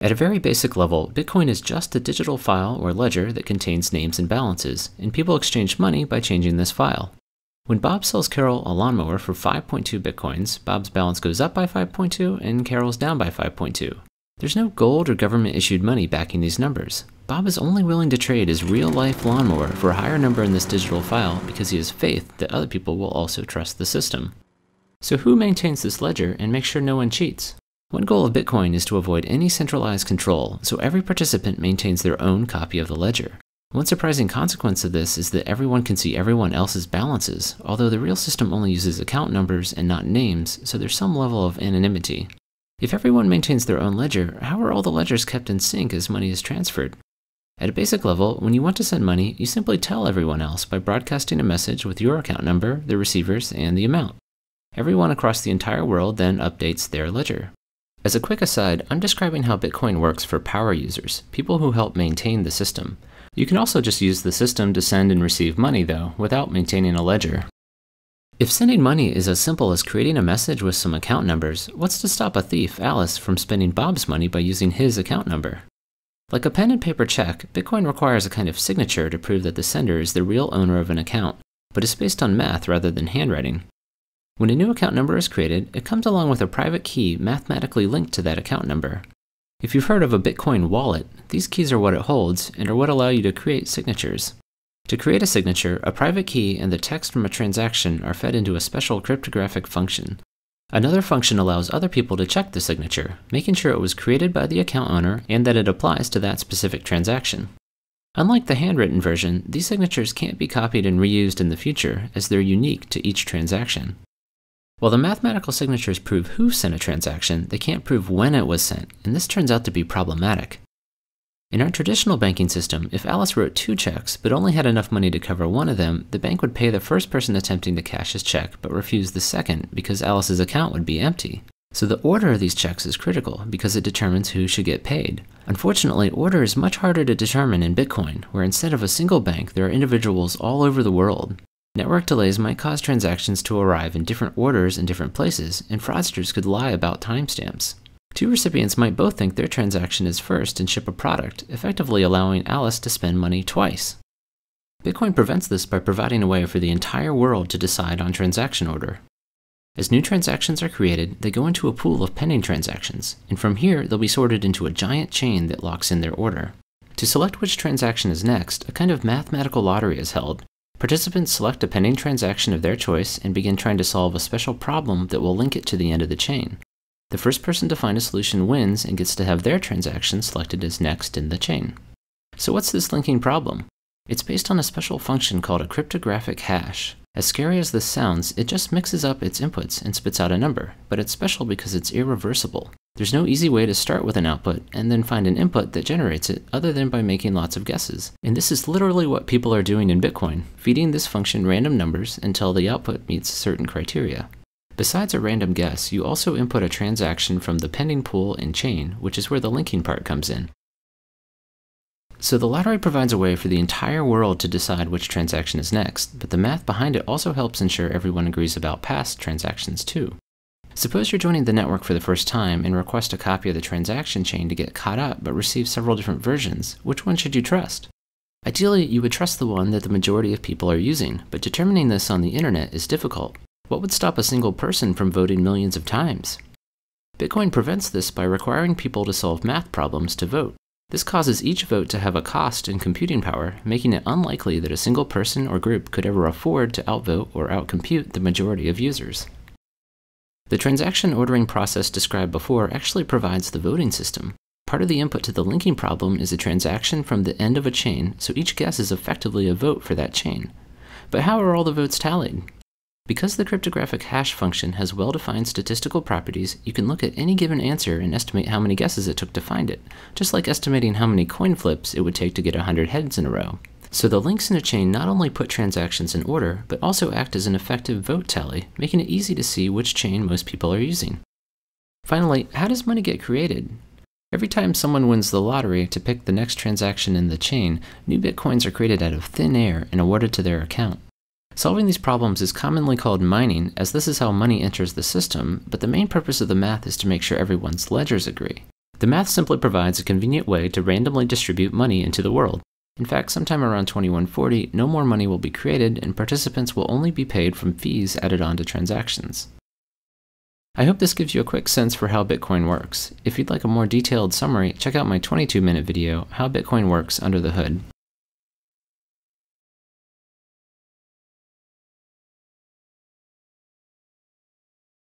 At a very basic level, Bitcoin is just a digital file or ledger that contains names and balances, and people exchange money by changing this file. When Bob sells Carol a lawnmower for 5.2 Bitcoins, Bob's balance goes up by 5.2 and Carol's down by 5.2. There's no gold or government-issued money backing these numbers. Bob is only willing to trade his real-life lawnmower for a higher number in this digital file because he has faith that other people will also trust the system. So who maintains this ledger and makes sure no one cheats? One goal of Bitcoin is to avoid any centralized control, so every participant maintains their own copy of the ledger. One surprising consequence of this is that everyone can see everyone else's balances, although the real system only uses account numbers and not names, so there's some level of anonymity. If everyone maintains their own ledger, how are all the ledgers kept in sync as money is transferred? At a basic level, when you want to send money, you simply tell everyone else by broadcasting a message with your account number, the receivers, and the amount. Everyone across the entire world then updates their ledger. As a quick aside, I'm describing how Bitcoin works for power users, people who help maintain the system. You can also just use the system to send and receive money, though, without maintaining a ledger. If sending money is as simple as creating a message with some account numbers, what's to stop a thief, Alice, from spending Bob's money by using his account number? Like a pen and paper check, Bitcoin requires a kind of signature to prove that the sender is the real owner of an account, but is based on math rather than handwriting. When a new account number is created, it comes along with a private key mathematically linked to that account number. If you've heard of a Bitcoin wallet, these keys are what it holds and are what allow you to create signatures. To create a signature, a private key and the text from a transaction are fed into a special cryptographic function. Another function allows other people to check the signature, making sure it was created by the account owner and that it applies to that specific transaction. Unlike the handwritten version, these signatures can't be copied and reused in the future, as they're unique to each transaction. While the mathematical signatures prove who sent a transaction, they can't prove when it was sent, and this turns out to be problematic. In our traditional banking system, if Alice wrote 2 checks but only had enough money to cover one of them, the bank would pay the first person attempting to cash his check but refuse the second because Alice's account would be empty. So the order of these checks is critical because it determines who should get paid. Unfortunately, order is much harder to determine in Bitcoin, where instead of a single bank, there are individuals all over the world. Network delays might cause transactions to arrive in different orders in different places, and fraudsters could lie about timestamps. 2 recipients might both think their transaction is first and ship a product, effectively allowing Alice to spend money twice. Bitcoin prevents this by providing a way for the entire world to decide on transaction order. As new transactions are created, they go into a pool of pending transactions, and from here they'll be sorted into a giant chain that locks in their order. To select which transaction is next, a kind of mathematical lottery is held. Participants select a pending transaction of their choice and begin trying to solve a special problem that will link it to the end of the chain. The first person to find a solution wins and gets to have their transaction selected as next in the chain. So what's this linking problem? It's based on a special function called a cryptographic hash. As scary as this sounds, it just mixes up its inputs and spits out a number, but it's special because it's irreversible. There's no easy way to start with an output and then find an input that generates it other than by making lots of guesses. And this is literally what people are doing in Bitcoin, feeding this function random numbers until the output meets certain criteria. Besides a random guess, you also input a transaction from the pending pool and chain, which is where the linking part comes in. So the lottery provides a way for the entire world to decide which transaction is next, but the math behind it also helps ensure everyone agrees about past transactions too. Suppose you're joining the network for the first time and request a copy of the transaction chain to get caught up but receive several different versions. Which one should you trust? Ideally, you would trust the one that the majority of people are using, but determining this on the internet is difficult. What would stop a single person from voting millions of times? Bitcoin prevents this by requiring people to solve math problems to vote. This causes each vote to have a cost in computing power, making it unlikely that a single person or group could ever afford to outvote or outcompute the majority of users. The transaction ordering process described before actually provides the voting system. Part of the input to the linking problem is a transaction from the end of a chain, so each guess is effectively a vote for that chain. But how are all the votes tallied? Because the cryptographic hash function has well-defined statistical properties, you can look at any given answer and estimate how many guesses it took to find it, just like estimating how many coin flips it would take to get 100 heads in a row. So the links in a chain not only put transactions in order, but also act as an effective vote tally, making it easy to see which chain most people are using. Finally, how does money get created? Every time someone wins the lottery to pick the next transaction in the chain, new bitcoins are created out of thin air and awarded to their account. Solving these problems is commonly called mining, as this is how money enters the system, but the main purpose of the math is to make sure everyone's ledgers agree. The math simply provides a convenient way to randomly distribute money into the world. In fact, sometime around 2140, no more money will be created and participants will only be paid from fees added on to transactions. I hope this gives you a quick sense for how Bitcoin works. If you'd like a more detailed summary, check out my 22-minute video, How Bitcoin Works Under the Hood.